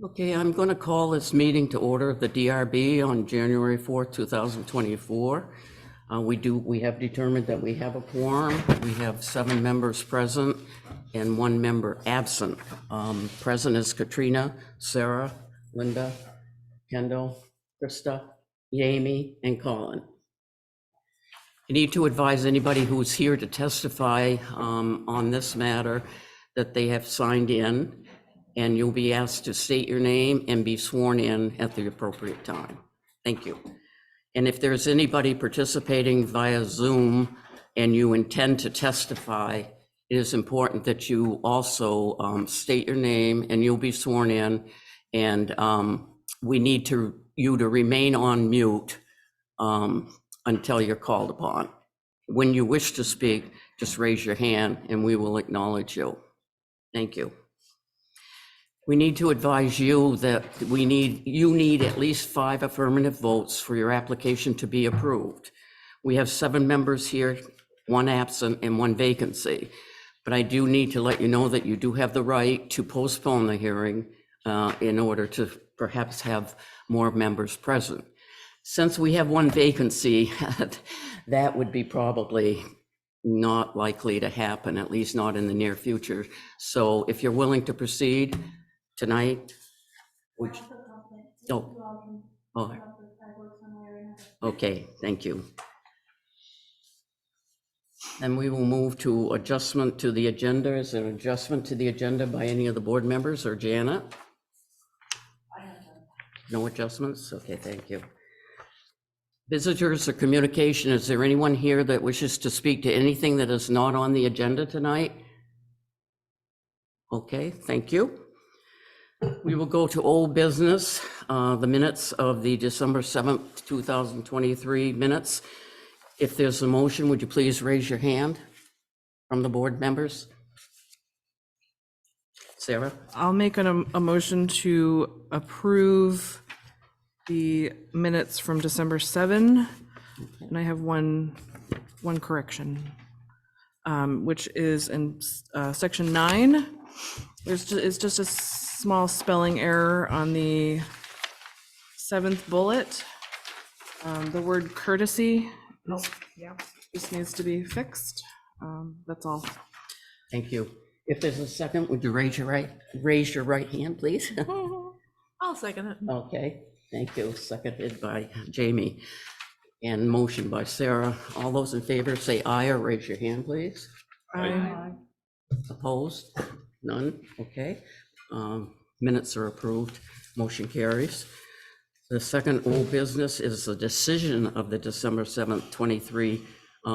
Okay, I'm going to call this meeting to order of the DRB on January 4th, 2024. We have determined that we have a quorum. We have 7 members present and 1 member absent. Present is Katrina, Sarah, Linda, Kendall, Krista, Amy, and Colin. I need to advise anybody who's here to testify on this matter that they have signed in, and you'll be asked to state your name and be sworn in at the appropriate time. Thank you. And if there's anybody participating via Zoom and you intend to testify, it is important that you also state your name and you'll be sworn in. And we need you to remain on mute until you're called upon. When you wish to speak, just raise your hand and we will acknowledge you. Thank you. We need to advise you that you need at least 5 affirmative votes for your application to be approved. We have 7 members here, 1 absent and 1 vacancy. But I do need to let you know that you do have the right to postpone the hearing in order to perhaps have more members present. Since we have 1 vacancy, that would be probably not likely to happen, at least not in the near future. So if you're willing to proceed tonight, would you? Oh, okay, thank you. And we will move to adjustment to the agenda. Is there an adjustment to the agenda by any of the board members or Janet? No adjustments? Okay, thank you. Visitors or communication, is there anyone here that wishes to speak to anything that is not on the agenda tonight? Okay, thank you. We will go to old business, the minutes of the December 7th, 2023 minutes. If there's a motion, would you please raise your hand from the board members? Sarah? I'll make a motion to approve the minutes from December 7, and I have one correction, which is in section 9. It's just a small spelling error on the 7th bullet. The word courtesy just needs to be fixed. That's all. Thank you. If there's a second, would you raise your right hand, please? I'll second it. Okay, thank you. Seconded by Jamie and motion by Sarah. All those in favor say aye or raise your hand, please. Aye. Opposed? None? Okay. Minutes are approved. Motion carries. The second old business is the decision of the December 7th, 23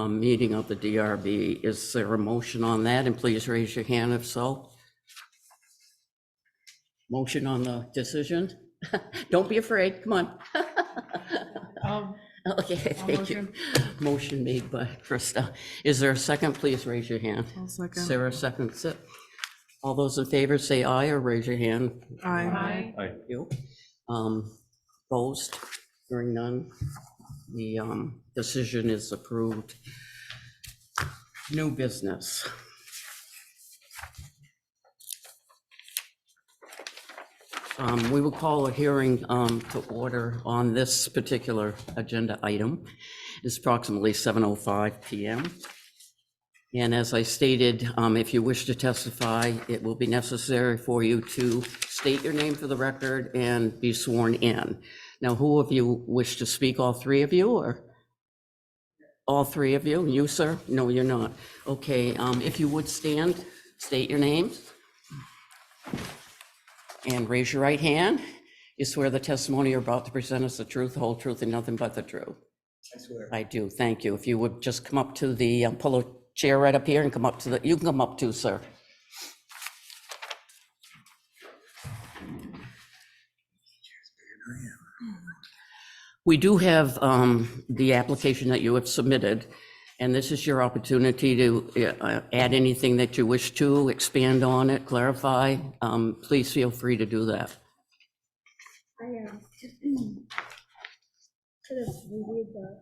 meeting of the DRB. Is there a motion on that? And please raise your hand if so. Motion on the decision? Don't be afraid. Come on. Okay, thank you. Motion made by Krista. Is there a second? Please raise your hand. I'll second. Sarah seconds it. All those in favor say aye or raise your hand. Aye. Thank you. Opposed? Hearing none. The decision is approved. New business. We will call a hearing to order on this particular agenda item. It's approximately 7:05 p.m. And as I stated, if you wish to testify, it will be necessary for you to state your name for the record and be sworn in. Now, who of you wish to speak? All 3 of you, or? All 3 of you? You, sir? No, you're not. Okay, if you would stand, state your names. And raise your right hand. You swear the testimony you're about to present is the truth, the whole truth, and nothing but the truth? I swear. I do, thank you. If you would just come up to the, pull a chair right up here and come up to the, you can come up too, sir. We do have the application that you have submitted, and this is your opportunity to add anything that you wish to, expand on it, clarify. Please feel free to do that. I could have reviewed the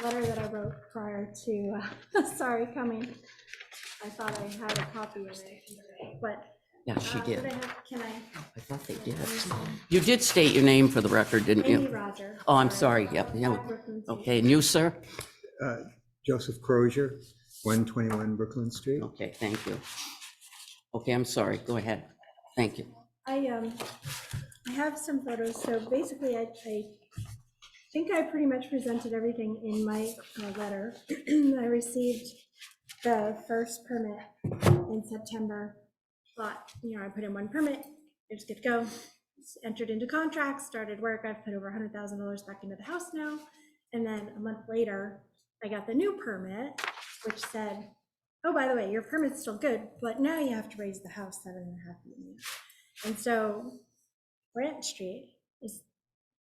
letter that I wrote prior to coming. I thought I had a copy of it, but Yeah, she did. But I have, can I? I thought they did. You did state your name for the record, didn't Amy you? Roger. Oh, I'm sorry. Yep. Yeah. Brooklyn Street. Okay, and you, sir? Joseph Crozier, 121 Brooklyn Street. Okay, thank you. Okay, I'm sorry. Go ahead. Thank you. I have some photos, so basically I think I pretty much presented everything in my letter. I received the first permit in September, but, you know, I put in one permit, it was good to go, entered into contracts, started work, I've put over $100,000 back into the house now, and then a month later, I got the new permit, which said, oh, by the way, your permit's still good, but now you have to raise the house 7.5 feet. And so Grant Street is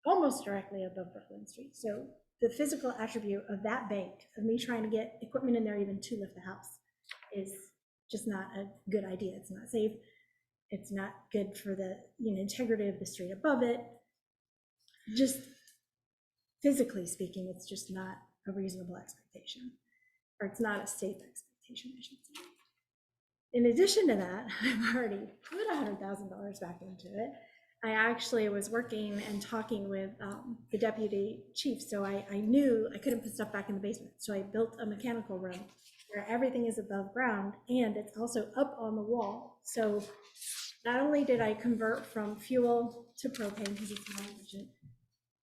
almost directly above Brooklyn Street. So the physical attribute of that bank, of me trying to get equipment in there even to lift the house, is just not a good idea. It's not safe. It's not good for the, you know, integrity of the street above it. Just physically speaking, it's just not a reasonable expectation, or it's not a safe expectation, I should say. In addition to that, I've already put $100,000 back into it. I actually was working and talking with the deputy chief, so I knew I couldn't put stuff back in the basement. So I built a mechanical room where everything is above ground and it's also up on the wall. So not only did I convert from fuel to propane because it's more efficient,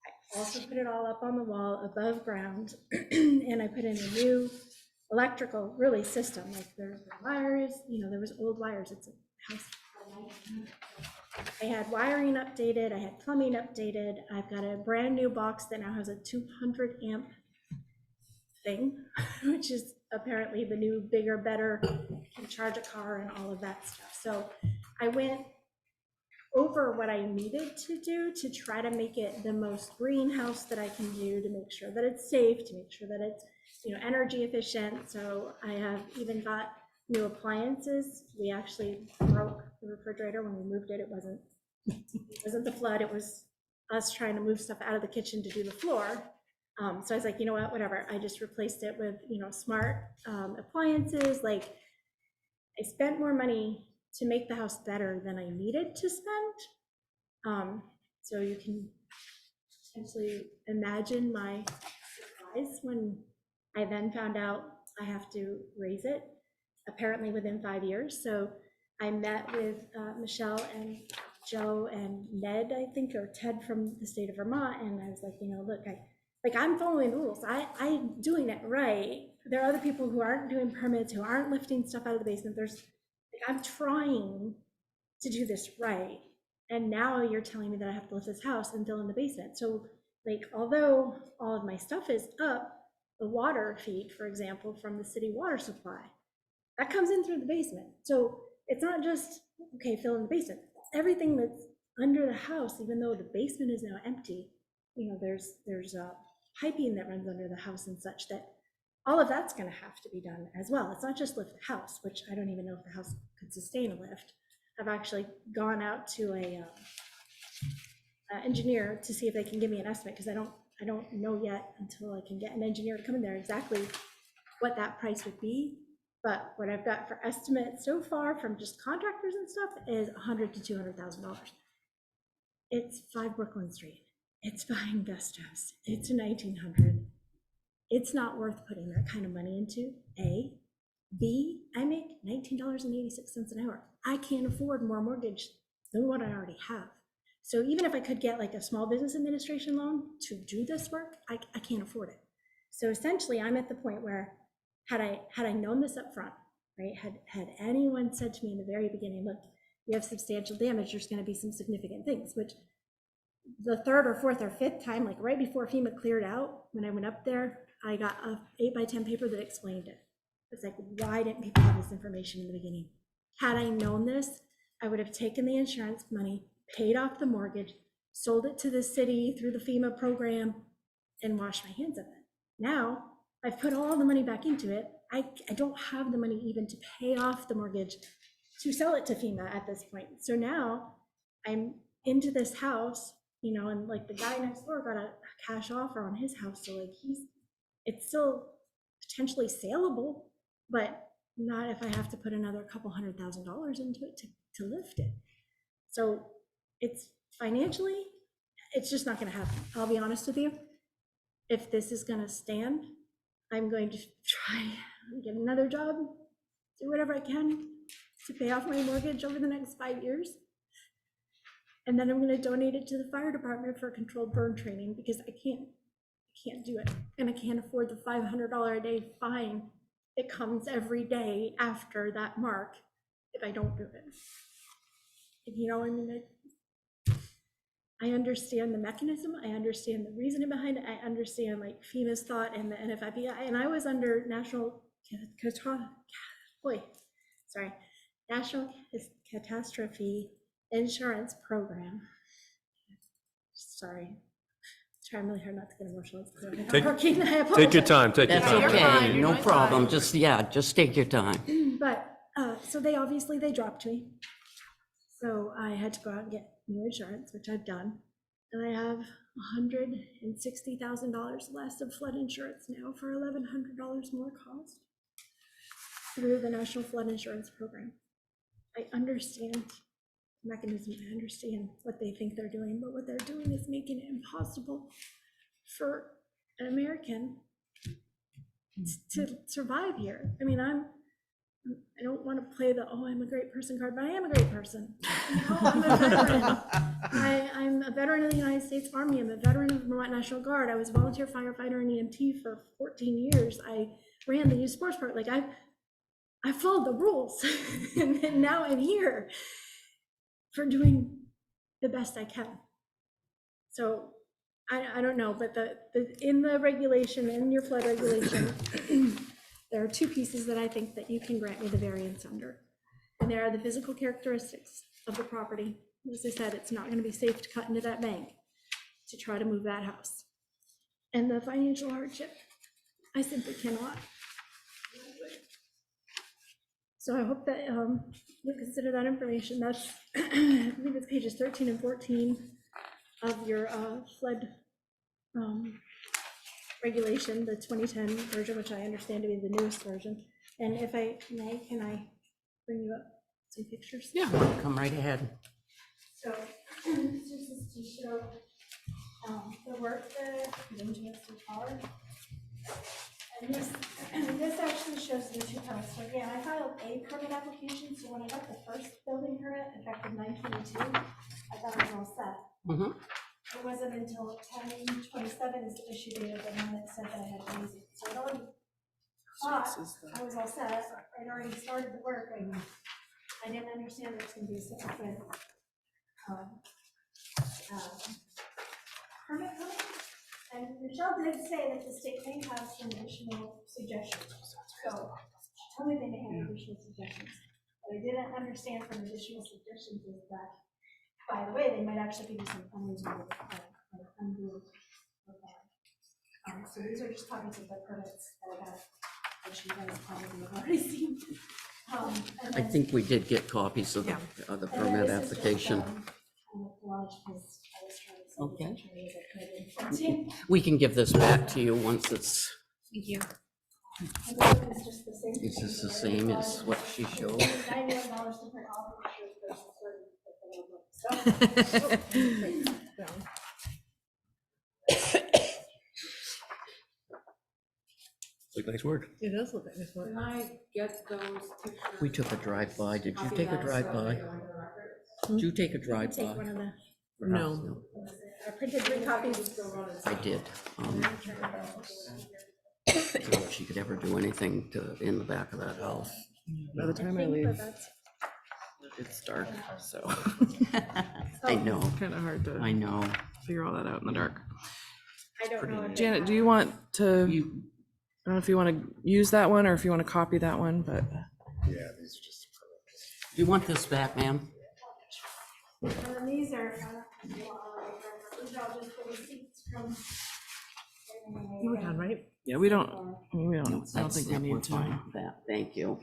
I also put it all up on the wall above ground, and I put in a new electrical really system. Like there's wires, you know, there was old wires. It's a house. I had wiring updated, I had plumbing updated. I've got a brand new box that now has a 200 amp thing, which is apparently the new, bigger, better, can charge a car and all of that stuff. So I went over what I needed to do to try to make it the most greenhouse that I can do, to make sure that it's safe, to make sure that it's, you know, energy efficient. So I have even got new appliances. We actually broke the refrigerator when we moved it. It wasn't the flood, it was us trying to move stuff out of the kitchen to do the floor. So I was like, you know what, whatever. I just replaced it with, you know, smart appliances. Like, I spent more money to make the house better than I needed to spend. So you can potentially imagine my surprise when I then found out I have to raise it, apparently within 5 years. So I met with Michelle and Joe and Ned, I think, or Ted from the state of Vermont, and I was like, you know, look, I'm following the rules. I'm doing it right. There are other people who aren't doing permits, who aren't lifting stuff out of the basement. I'm trying to do this right, and now you're telling me that I have to lift this house and fill in the basement. So, like, although all of my stuff is up, the water feed, for example, from the city water supply, that comes in through the basement. So it's not just, okay, fill in the basement. Everything that's under the house, even though the basement is now empty, you know, there's piping that runs under the house and such, that all of that's going to have to be done as well. It's not just lift the house, which I don't even know if the house could sustain a lift. I've actually gone out to a engineer to see if they can give me an estimate, because I don't know yet until I can get an engineer to come in there exactly what that price would be. But what I've got for estimates so far from just contractors and stuff is $100,000 to $200,000. It's 5 Brooklyn Street. It's behind Gusto's. It's a 1900. It's not worth putting that kind of money into, A. B, I make $19.86 an hour. I can't afford more mortgage than what I already have. So even if I could get like a small business administration loan to do this work, I can't afford it. So essentially, I'm at the point where had I known this up front, right? Had anyone said to me in the very beginning, look, you have substantial damage, there's going to be some significant things, which the third or fourth or fifth time, like right before FEMA cleared out, when I went up there, I got a 8x10 paper that explained it. It's like, why didn't people have this information in the beginning? Had I known this, I would have taken the insurance money, paid off the mortgage, sold it to the city through the FEMA program, and washed my hands of it. Now, I've put all the money back into it. I don't have the money even to pay off the mortgage to sell it to FEMA at this point. So now I'm into this house, you know, and like the guy next door got a cash offer on his house. So like it's still potentially saleable, but not if I have to put another couple $100,000 into it to to lift it. So it's financially, it's just not gonna happen. I'll be honest with you. If this is gonna stand, I'm going to try and get another job, do whatever I can to pay off my mortgage over the next 5 years. And then I'm gonna donate it to the fire department for controlled burn training, because I can't do it. And I can't afford the $500 a day fine that comes every day after that mark if I don't do it. And, you know, I mean, I understand the mechanism, I understand the reasoning behind it, I understand like FEMA's thought and the NFIP, and I was under National Catastrophe Insurance Program. Sorry, trying really hard not to get emotional. Take your time, take your That's time. okay, no problem, just, yeah, just take your time. But, so they dropped me. So I had to go out and get new insurance, which I've done. And I have $160,000 less of flood insurance now for $1,100 more cost through the National Flood Insurance Program. I understand the mechanism, I understand what they think they're doing, but what they're doing is making it impossible for an American to survive here. I mean, I don't want to play the, oh, I'm a great person card, but I am a great person. You know, I'm a veteran. I'm a veteran of the United States Army. I'm a veteran of Vermont National Guard. I was a volunteer firefighter and EMT for 14 years. I ran the youth sports park. Like I followed the rules, and now I'm here for doing the best I can. So I don't know, but in the regulation, in your flood regulation, there are two pieces that I think that you can grant me the variance under. And there are the physical characteristics of the property. As I said, it's not going to be safe to cut into that bank to try to move that house. And the financial hardship, I simply cannot. So I hope that you consider that information. That's, I believe it's pages 13 and 14 of your flood regulation, the 2010 version, which I understand to be the newest version. And if I may, can I bring you up some pictures? Yeah, come right ahead. So this is to show the work that Benjamin hard. And this actually shows the two permits. So again, I filed a permit application. So when I got the first building permit, effective 9/22, I thought it was all set. Mhm. It wasn't until 10/27 is the issue date of the one that said that I had to use it. So I'd already thought I was all set. I'd already started the work. I didn't understand there was going to be a separate permit code. And Michelle did say that the state may have some additional suggestions. So tell me they may have additional suggestions. What I didn't understand from additional suggestions is that, by the way, they might actually give you some unreasonable, undoable. So these are just copies of the permits that I got, which you guys probably have already seen. And I then- think we did get copies of the and then permit this is just, application. kind of collage, because I was trying to say Okay. as much as I could in 14. We can give this back to you once it's, Thank you. And this is just the same is this the thing, same as what she showed? $91 to print all the pictures versus sort of put the notebook. Like nice work. It does look like this one. Can I get those pictures? We took a drive-by. Did you Copy take a that so drive-by? they go into the record? Did you take a Take drive-by? one of the, No. I printed 3 copies. I did. I don't know if she could ever do anything in the back of that house. By the time I think, leave, but that's, it's dark, so I know, kind of hard I to know. figure all that out in the dark. I don't know. if Janet, do you want to, You, I don't know if you want to use that one or if you want to copy that one, but Yeah, these are just permits. do you want this back, ma'am? And then these are, these are all just the receipts from. We're done, right? yeah, we don't, I mean, we don't, I don't That's- think we yeah, we're need to. fine with that. Thank you.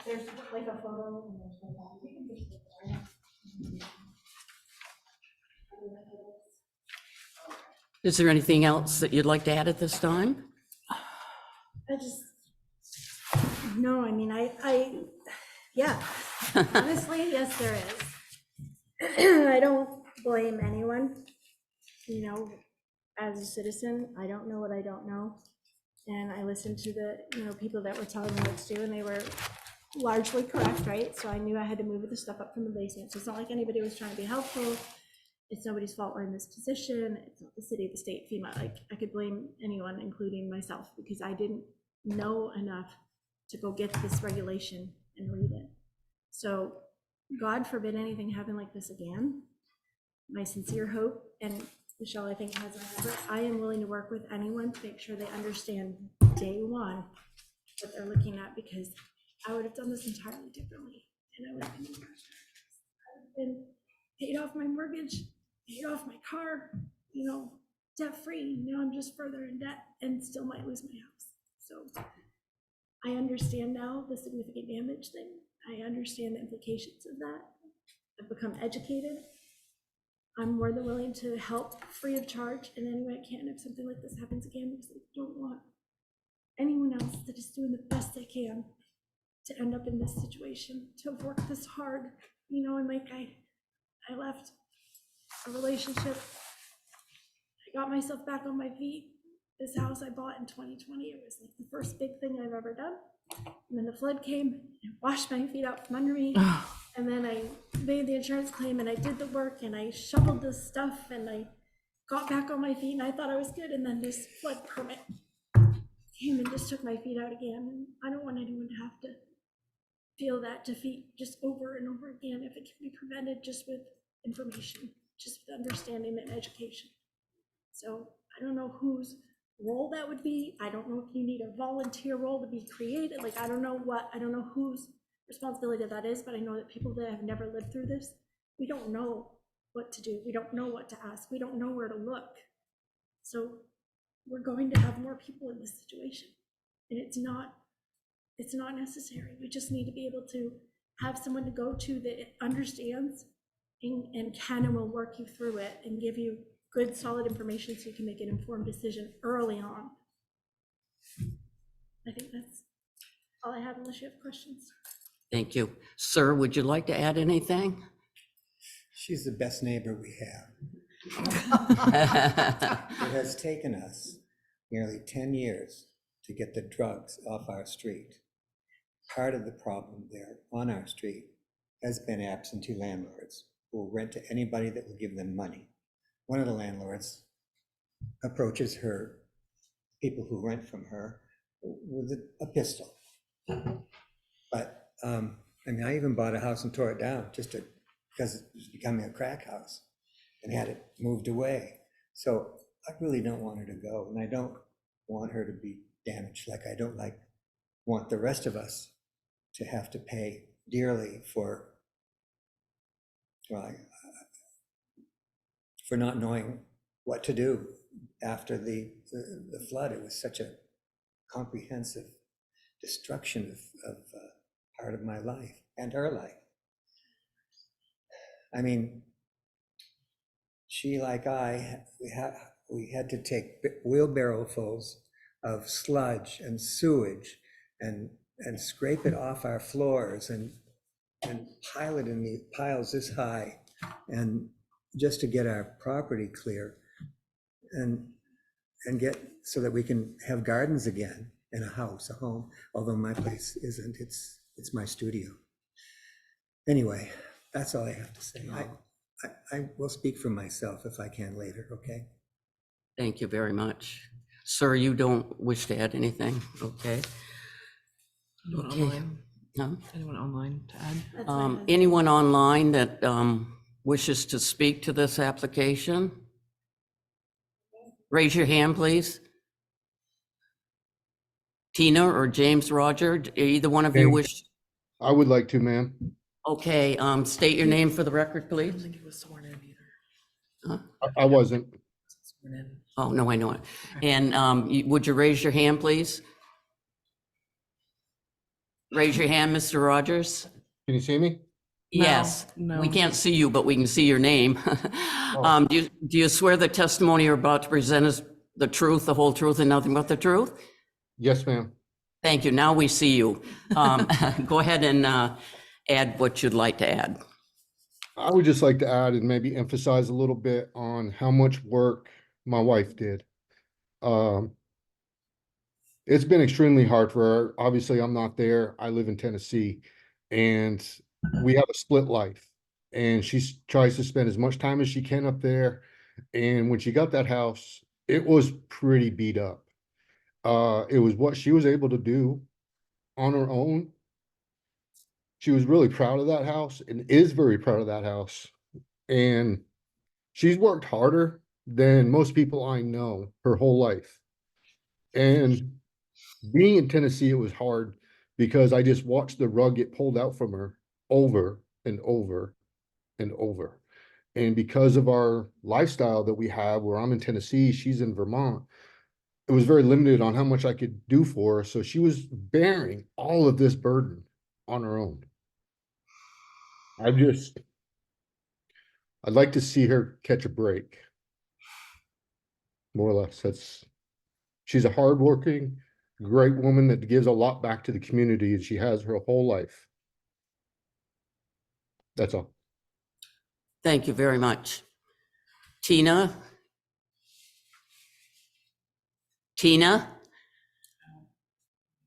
There's like a photo and there's like that. You can just look at it. Is there anything else that you'd like to add at this time? I just, no, I mean, Yeah, honestly, yes, there is. I don't blame anyone. You know, as a citizen, I don't know what I don't know. And I listened to the, people that were telling me what to do, and they were largely correct, right? So I knew I had to move the stuff up from the basement. So it's not like anybody was trying to be helpful. It's nobody's fault we're in this position. It's not the city, the state, FEMA. Like, I could blame anyone, including myself, because I didn't know enough to go get this regulation and read it. So God forbid anything happen like this again. My sincere hope, and Michelle, I think, has my number. I am willing to work with anyone to make sure they understand day one what they're looking at, because I would have done this entirely differently. And I would have been paid off my mortgage, paid off my car, debt free. Now I'm just further in debt and still might lose my house. So I understand now the significant damage thing. I understand the implications of that. I've become educated. I'm more than willing to help free of charge in any way I can if something like this happens again, because I don't want anyone else that is doing the best they can to end up in this situation, to have worked this hard, and like I left a relationship. I got myself back on my feet. This house I bought in 2020, it was like the first big thing I've ever done. And then the flood came and washed my feet out from under me. And then I made the insurance claim and I did the work and I shoveled this stuff and I got back on my feet and I thought I was good. And then this flood permit came and just took my feet out again. And I don't want anyone to have to feel that defeat just over and over again if it can be prevented just with information, just with understanding and education. So I don't know whose role that would be. I don't know if you need a volunteer role to be created. Like, I don't know whose responsibility that is, but I know that people that have never lived through this, we don't know what to do. We don't know what to ask. We don't know where to look. So we're going to have more people in this situation. And it's not necessary. We just need to be able to have someone to go to that understands and can and will work you through it and give you good, solid information so you can make an informed decision early on. I think that's all I have, unless you have questions. Thank you. Sir, would you like to add anything? She's the best neighbor we have. It has taken us nearly 10 years to get the drugs off our street. Part of the problem there on our street has been absentee landlords who will rent to anybody that will give them money. One of the landlords approaches her, people who rent from her, with a pistol. But I even bought a house and tore it down because it was becoming a crack house and had it moved away. So I really don't want her to go, and I don't want her to be damaged. Like, I don't want the rest of us to have to pay dearly for not knowing what to do after the flood. It was such a comprehensive destruction of part of my life and her life. I mean, she, like I, we had to take wheelbarrowfuls of sludge and sewage and scrape it off our floors and pile it in the piles this high, and just to get our property clear and get so that we can have gardens again in a house, a home, although my place isn't. It's my studio. Anyway, that's all I have to say. I will speak for myself if I can later, okay? Thank you very much. Sir, you don't wish to add anything? Okay. Anyone Okay. online? No? Anyone online to add? That's what I have. Anyone online that wishes to speak to this application? Raise your hand, please. Tina or James Roger, either one of you wish? I would like to, ma'am. Okay, state your name for the record, I don't please. think he was sworn in either. I wasn't. Sworn in. Oh, no, I know it. And would you raise your hand, please? Raise your hand, Mr. Rogers. Can you see me? Yes, no. we can't see you, but we can see your name. Do you swear the testimony you're about to present is the truth, the whole truth, and nothing but the truth? Yes, ma'am. Thank you. Now we see you. Go ahead and add what you'd like to add. I would just like to add and maybe emphasize a little bit on how much work my wife did. Um, it's been extremely hard for her. Obviously, I'm not there. I live in Tennessee, and we have a split life. And she tries to spend as much time as she can up there. And when she got that house, it was pretty beat up. It was what she was able to do on her own. She was really proud of that house and is very proud of that house. And she's worked harder than most people I know her whole life. And being in Tennessee, it was hard because I just watched the rug get pulled out from her over and over and over. And because of our lifestyle that we have, where I'm in Tennessee, she's in Vermont, it was very limited on how much I could do for her. So she was bearing all of this burden on her own. I'd like to see her catch a break. More or less. She's a hardworking, great woman that gives a lot back to the community, and she has her whole life. That's all. Thank you very much. Tina? Tina?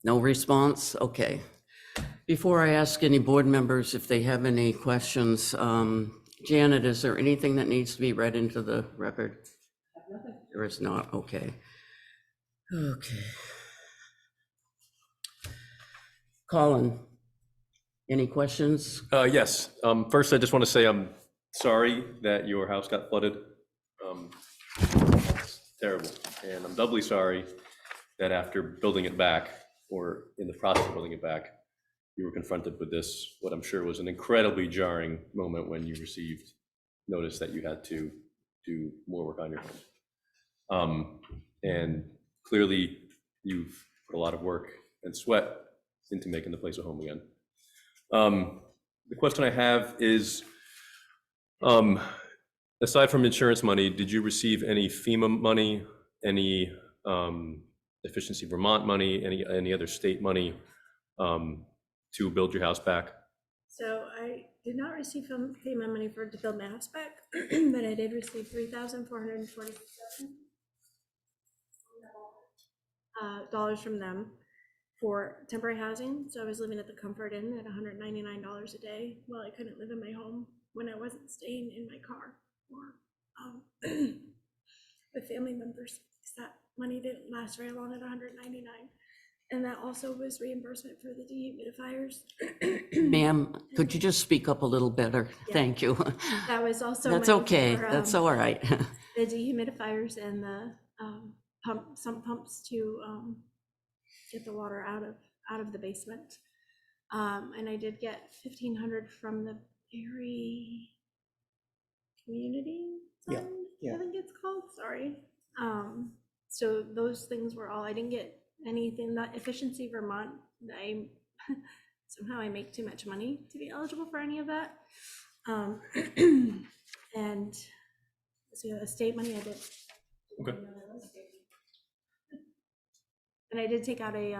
No response? Okay. Before I ask any board members if they have any questions, Janet, is there anything that needs to be read into the record? There is not, okay. Okay. Colin, any questions? Yes. First, I just want to say I'm sorry that your house got flooded. That's terrible. And I'm doubly sorry that after building it back, or in the process of building it back, you were confronted with this, what I'm sure was an incredibly jarring moment when you received notice that you had to do more work on your home. And clearly, you've put a lot of work and sweat into making the place a home again. The question I have is, aside from insurance money, did you receive any FEMA money, any Efficiency Vermont money, any other state money to build your house back? So I did not receive FEMA money to build my house back, but I did receive $3,447 dollars from them for temporary housing. So I was living at the Comfort Inn at $199 a day while I couldn't live in my home when I wasn't staying in my car or with family members, because that money didn't last very long at $199. And that also was reimbursement for the dehumidifiers. Ma'am, could you just speak up a little better? Yeah. Thank you. That was also That's money okay, for, that's all right. the dehumidifiers and the sump pumps to get the water out of the basement. And I did get $1,500 from the Barre Community Yeah, Fund, yeah. I think it's called, sorry. So those things were all, I didn't get anything. That Efficiency Vermont, somehow I make too much money to be eligible for any of that. And so estate money I did. Okay. And I did take out a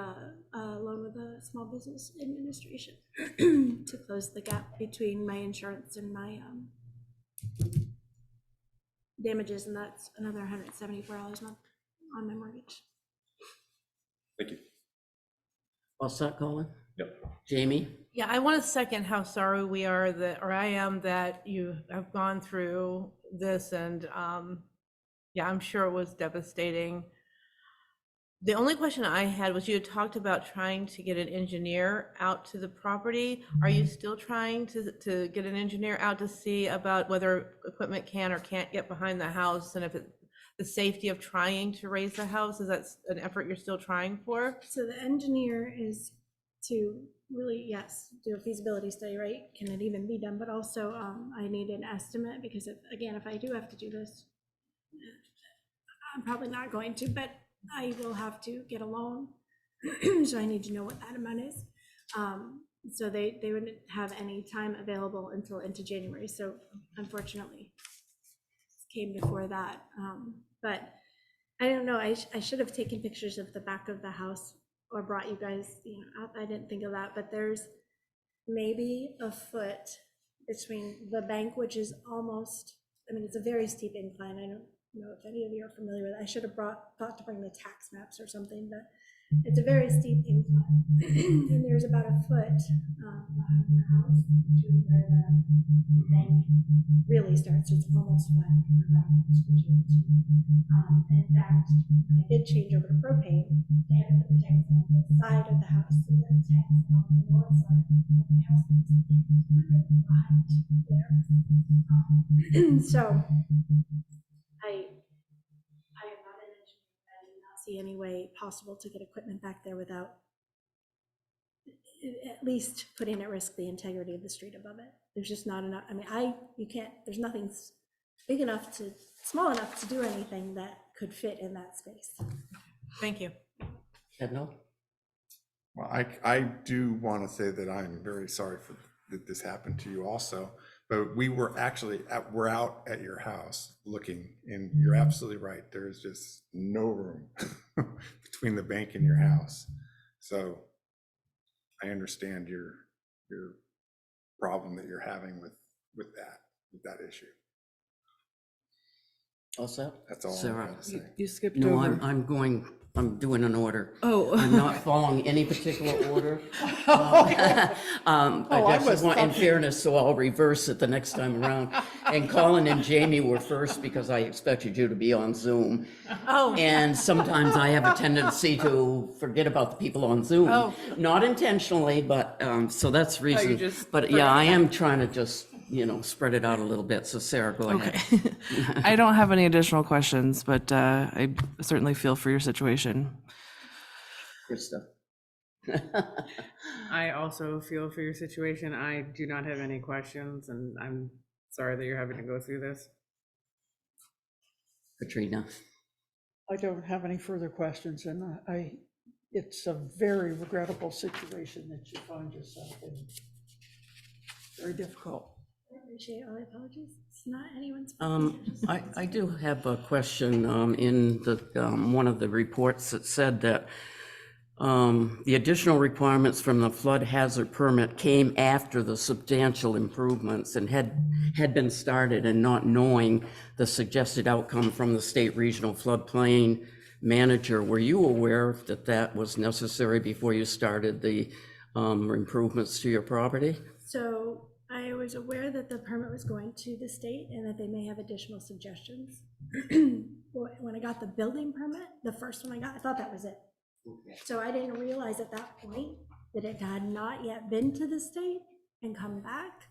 loan with the Small Business Administration to close the gap between my insurance and my damages, and that's another $174 a month on my mortgage. Thank you. All set, Colin? Yep. Jamie? Yeah, I want to second how sorry we are that, or I am, that you have gone through this, and yeah, I'm sure it was devastating. The only question I had was, you had talked about trying to get an engineer out to the property. Are you still trying to get an engineer out to see about whether equipment can or can't get behind the house, and if the safety of trying to raise the house, is that an effort you're still trying for? So the engineer is to really, yes, do a feasibility study, right? Can it even be done? But also I need an estimate, because if I do have to do this, I'm probably not going to, but I will have to get a loan. So I need to know what that amount is. So they wouldn't have any time available until into January. So unfortunately, it came before that. But I don't know, I should have taken pictures of the back of the house or brought you guys, up. I didn't think of that, but there's maybe a foot between the bank, which is almost, I mean, it's a very steep incline. I don't know if any of you are familiar with it. I should have thought to bring the tax maps or something, but it's a very steep incline. And there's about a foot behind the house to where the bank really starts. It's almost flat. In fact, when I did change over to propane, they had to put the tanks on the side of the house, so that the tanks on the north side of the house behind there. So I am not an engineer. I do not see any way possible to get equipment back there without at least putting at risk the integrity of the street above it. There's just not enough, I mean, you can't, there's nothing big enough to, small enough to do anything that could fit in that space. Thank you. Kendall? Well, I do want to say that I'm very sorry for that this happened to you also, but we were actually we're out at your house looking, and you're absolutely right. There's just no room between the bank and your house. So I understand your problem that you're having with that issue. Also? That's all Sarah? I'm going to say. You skipped No, over. I'm doing an order. Oh. I'm not following any particular order. I I was just want, in thinking- fairness, so I'll reverse it the next time around. And Colin and Jamie were first because I expected you to be on Zoom. Oh, And sometimes I have a tendency to forget about the people on Zoom. Oh. Not intentionally, but, so that's reason. just But yeah, I am trying to just, spread it out a little bit. So Sarah, go ahead. Okay. I don't have any additional questions, but I certainly feel for your situation. Krista. I also feel for your situation. I do not have any questions, and I'm sorry that you're having to go through this. Katrina. I don't have any further questions, and it's a very regrettable situation that you find yourself in. Very difficult. I appreciate all the apologies. It's not anyone's fault. I do have a question in the one of the reports that said that the additional requirements from the flood hazard permit came after the substantial improvements and had been started, and not knowing the suggested outcome from the state regional floodplain manager. Were you aware that that was necessary before you started the improvements to your property? So I was aware that the permit was going to the state and that they may have additional suggestions. When I got the building permit, the first one I got, I thought that was it. So I didn't realize at that point that it had not yet been to the state and come back.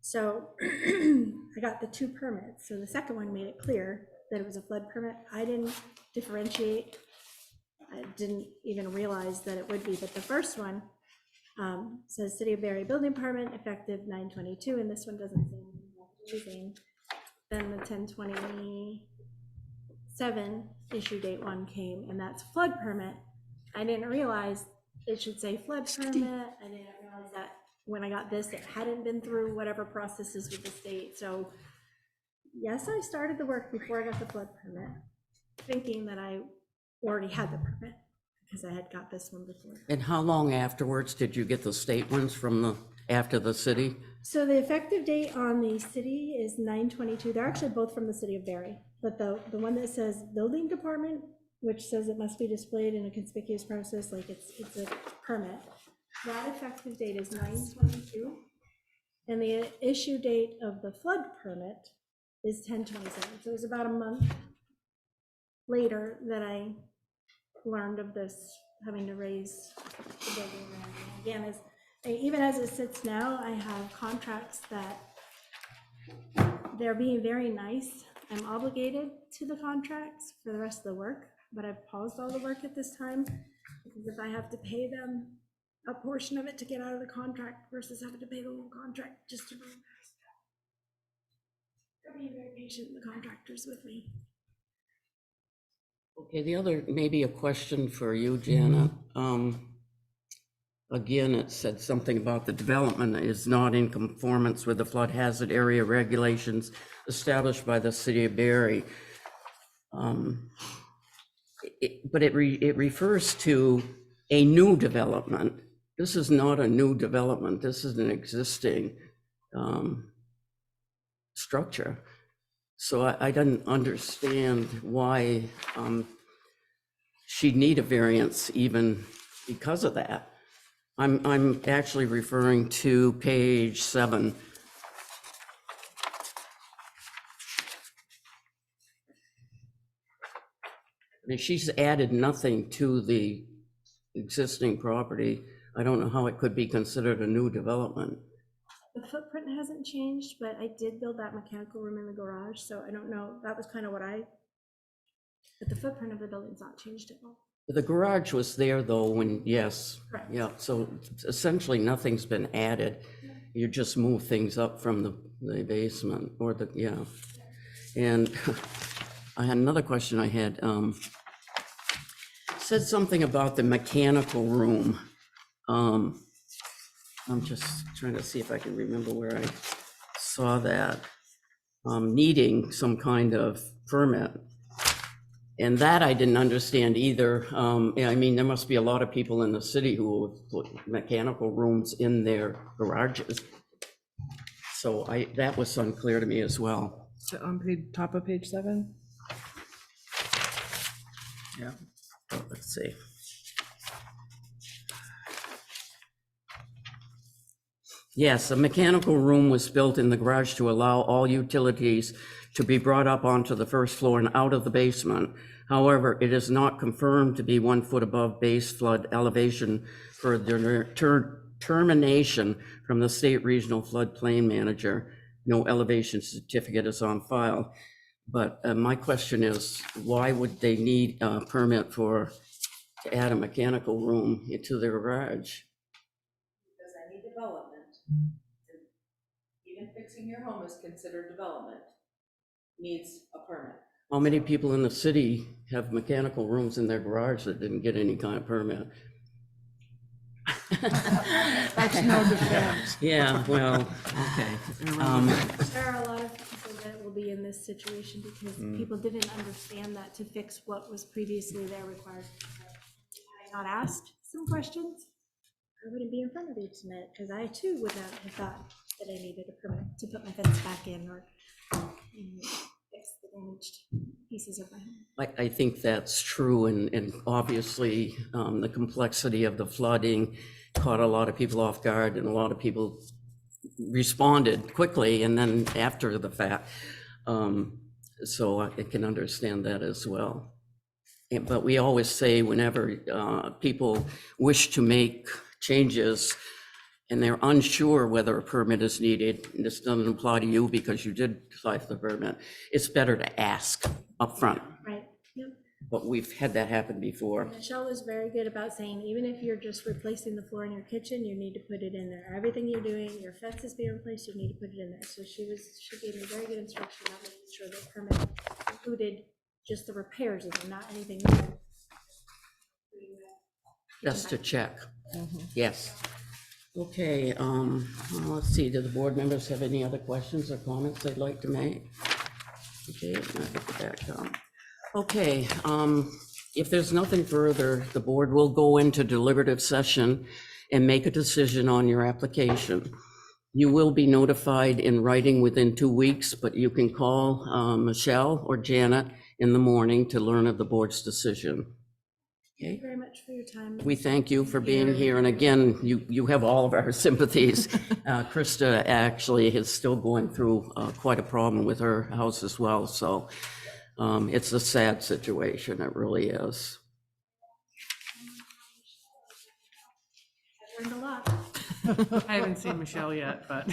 So I got the two permits. So the second one made it clear that it was a flood permit. I didn't differentiate. I didn't even realize that it would be, but the first one says City of Barre building permit effective 9/22, and this one doesn't say anything. Then the 10/27 issue date one came, and that's flood permit. I didn't realize it should say flood permit. I didn't realize that when I got this, it hadn't been through whatever processes with the state. So yes, I started the work before I got the flood permit, thinking that I already had the permit because I had got this one before. And how long afterwards did you get the state ones after the city? So the effective date on the city is 9/22. They're actually both from the City of Barre, but the one that says building department, which says it must be displayed in a conspicuous process, like it's a permit, that effective date is 9/22. And the issue date of the flood permit is 10/27. So it was about a month later that I learned of this, having to raise the building. And again, even as it sits now, I have contracts that they're being very nice. I'm obligated to the contracts for the rest of the work, but I've paused all the work at this time because if I have to pay them a portion of it to get out of the contract versus having to pay the whole contract just to move. They're being very patient, the contractors with me. Okay, the other, maybe a question for you, Janet. Again, it said something about the development is not in conformance with the flood hazard area regulations established by the City of Barre. But it refers to a new development. this is not a new development. This is an existing structure. So I didn't understand why she'd need a variance even because of that. I'm actually referring to page 7. I mean, she's added nothing to the existing property. I don't know how it could be considered a new development. The footprint hasn't changed, but I did build that mechanical room in the garage, so I don't know, that was kind of what but the footprint of the building's not changed at all. The garage was there though when, yes, Correct. yeah, so essentially nothing's been added. You just move things up from the basement or yeah. And I had another question I had, said something about the mechanical room. I'm just trying to see if I can remember where I saw that, needing some kind of permit. And that I didn't understand either. I mean, there must be a lot of people in the city who have put mechanical rooms in their garages. So that was unclear to me as well. So on top of page 7? Yeah. Oh, let's see. Yes, a mechanical room was built in the garage to allow all utilities to be brought up onto the first floor and out of the basement. However, it is not confirmed to be 1 foot above base flood elevation for determination from the state regional floodplain manager. No elevation certificate is on file. But my question is, why would they need a permit to add a mechanical room into their garage? Because any development, even fixing your home is considered development, needs a permit. How many people in the city have mechanical rooms in their garage that didn't get any kind of permit? That's no defense. Yeah, well, okay. There are a lot of people that will be in this situation because people didn't understand that to fix what was previously there required. Had I not asked some questions, I wouldn't be in front of you tonight, because I too would not have thought that I needed a permit to put my fence back in or fix the damaged pieces of my home. I think that's true, and obviously, the complexity of the flooding caught a lot of people off guard, and a lot of people responded quickly, and then after the fact. So I can understand that as well. But we always say whenever people wish to make changes and they're unsure whether a permit is needed, and this doesn't apply to you because you did apply for the permit, it's better to ask upfront. Right, yep. But we've had that happen before. Michelle was very good about saying, even if you're just replacing the floor in your kitchen, you need to put it in there. Everything you're doing, your fence is being replaced, you need to put it in there. So she gave me very good instruction on making sure that permit included just the repairs in there, not anything new. Just to check. Yes. Okay, let's see, do the board members have any other questions or comments they'd like to make? Okay, I'll get back down. Okay, if there's nothing further, the board will go into deliberative session and make a decision on your application. You will be notified in writing within 2 weeks, but you can call Michelle or Janet in the morning to learn of the board's decision. Thank you very much for your time. We thank you for being here, and again, you have all of our sympathies. Krista actually is still going through quite a problem with her house as well, so it's a sad situation, it really is. I've learned a lot. I haven't seen Michelle yet, but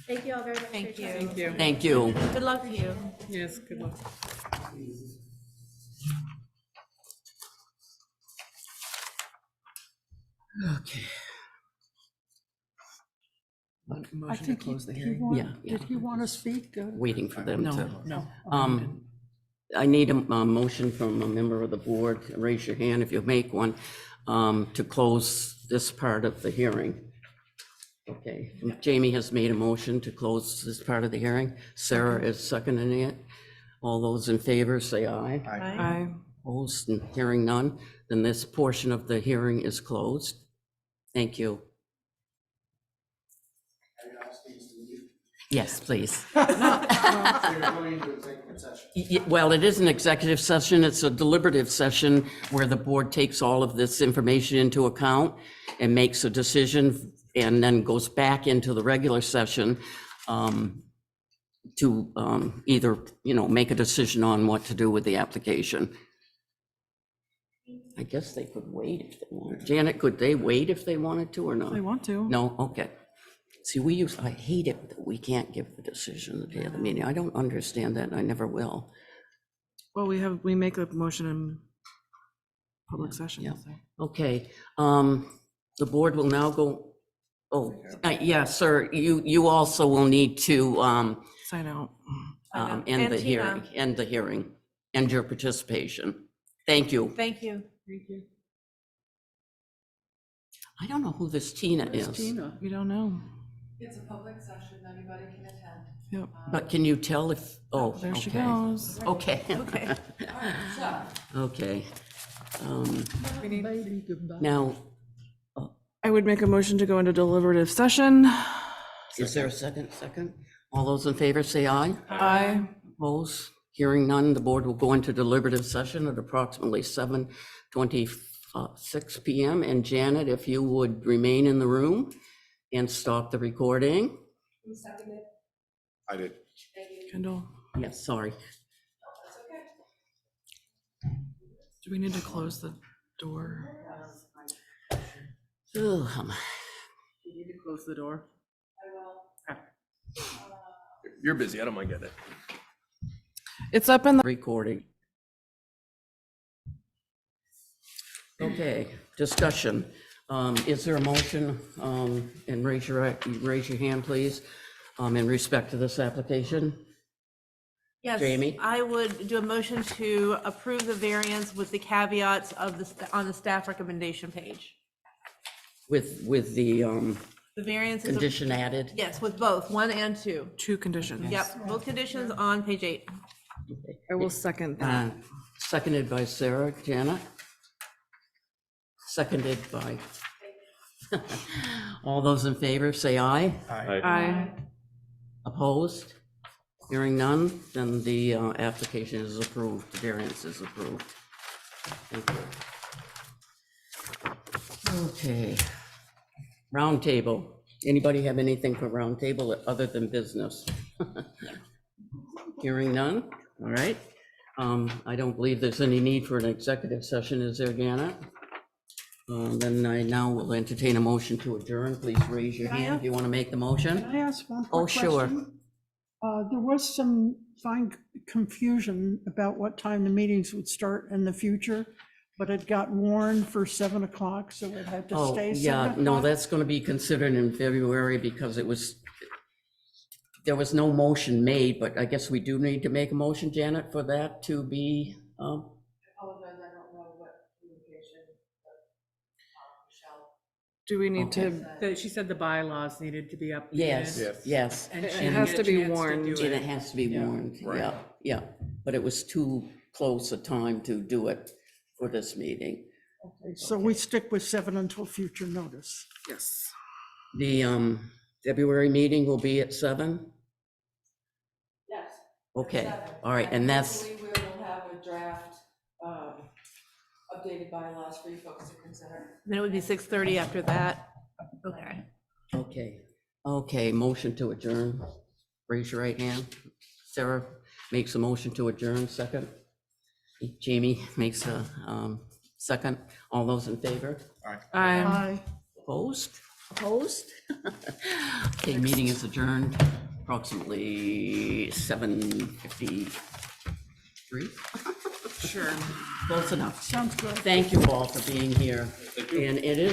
Thank you all very much. Thank for your time. thank you. Thank you. Good luck to you. Yes, good luck. Okay. I Motion to think close the he hearing? want- Yeah, Did he want to speak? Waiting for them to. No. I need a motion from a member of the board, raise your hand if you make one, to close this part of the hearing. Okay, Jamie has made a motion to close this part of the hearing. Sarah is seconding it. All those in favor, say aye. Aye. Opposed and hearing none, then this portion of the hearing is closed. Thank you. Yes, please. Well, it is an executive session. It's a deliberative session where the board takes all of this information into account and makes a decision and then goes back into the regular session to either, make a decision on what to do with the application. I guess they could wait if they wanted. Janet, could they wait if they wanted to or not? I want to. No, okay. See, I hate it that we can't give the decision the day of the meeting. I don't understand that, and I never will. Well, we make a motion in public session. Yeah. so. Okay, the board will now go, yeah, sir, you also will need to Sign out. end the And hearing, Tina. end your participation. Thank you. Thank you. Thank you. I don't know who this Tina is, We don't know. It's a public session, anybody can attend. Yep. but can you tell if, There she okay. goes. Okay. Okay. So, Okay. Baby, goodbye. Now, I would make a motion to go into deliberative session. is there a second? All those in favor say aye. Aye. Opposed? Hearing none, the board will go into deliberative session at approximately 7:26 PM. And Janet, if you would remain in the room and stop the recording. who seconded? I did. Thank you. Kendall, Yes, sorry. That's okay. do we need to close the door? Ugh, You need to close the door. I will. You're busy, I don't mind getting it. It's up in the, Recording. Okay, discussion. Is there a motion, and raise your hand, please, in respect to this application? Yes, Jamie? I would do a motion to approve the variance with the caveats of on the staff recommendation page. With the The variance is, condition added? yes, with both, 1 and 2. 2 conditions. Yep, both conditions on page 8. I will second that. Seconded by Sarah. Janet? Seconded by. All those in favor, say aye. Aye. Opposed? Hearing none, then the application is approved, the variance is approved. Thank you. Okay. Roundtable. Anybody have anything for roundtable other than business? Hearing none, all right. I don't believe there's any need for an executive session, is there, Janet? Then I now will entertain a motion to adjourn. Please raise your hand if you want to make the motion. Can I ask one Oh, quick sure. question? There was some fine confusion about what time the meetings would start in the future, but it got warned for 7 o'clock, so it had to Oh, stay 7 yeah, o'clock. no, that's going to be considered in February because there was no motion made, but I guess we do need to make a motion, Janet, for that to be, I apologize, I don't know what communication, but Michelle. Do we need Okay. to, She said the bylaws needed to be updated. yes, Yes. yes. And It she didn't has get to a be chance warned. do And it has to be Yeah. warned, Right. yeah, yeah. But it was too close a time to do it for this meeting. Okay, so we stick with 7 until future notice. yes. The February meeting will be at 7? Yes. Okay, 7. all right, and that's, Hopefully we will have a draft, updated bylaws for you folks to consider. Then it would be 6:30 after that. Okay. okay, motion to adjourn. Raise your right hand. Sarah makes a motion to adjourn, second. Jamie makes a second. All those in favor? Aye. Aye. Opposed? Opposed? Okay, meeting is adjourned approximately 7:53. Sure. Close enough. Sounds good. Thank you all for being here. And it is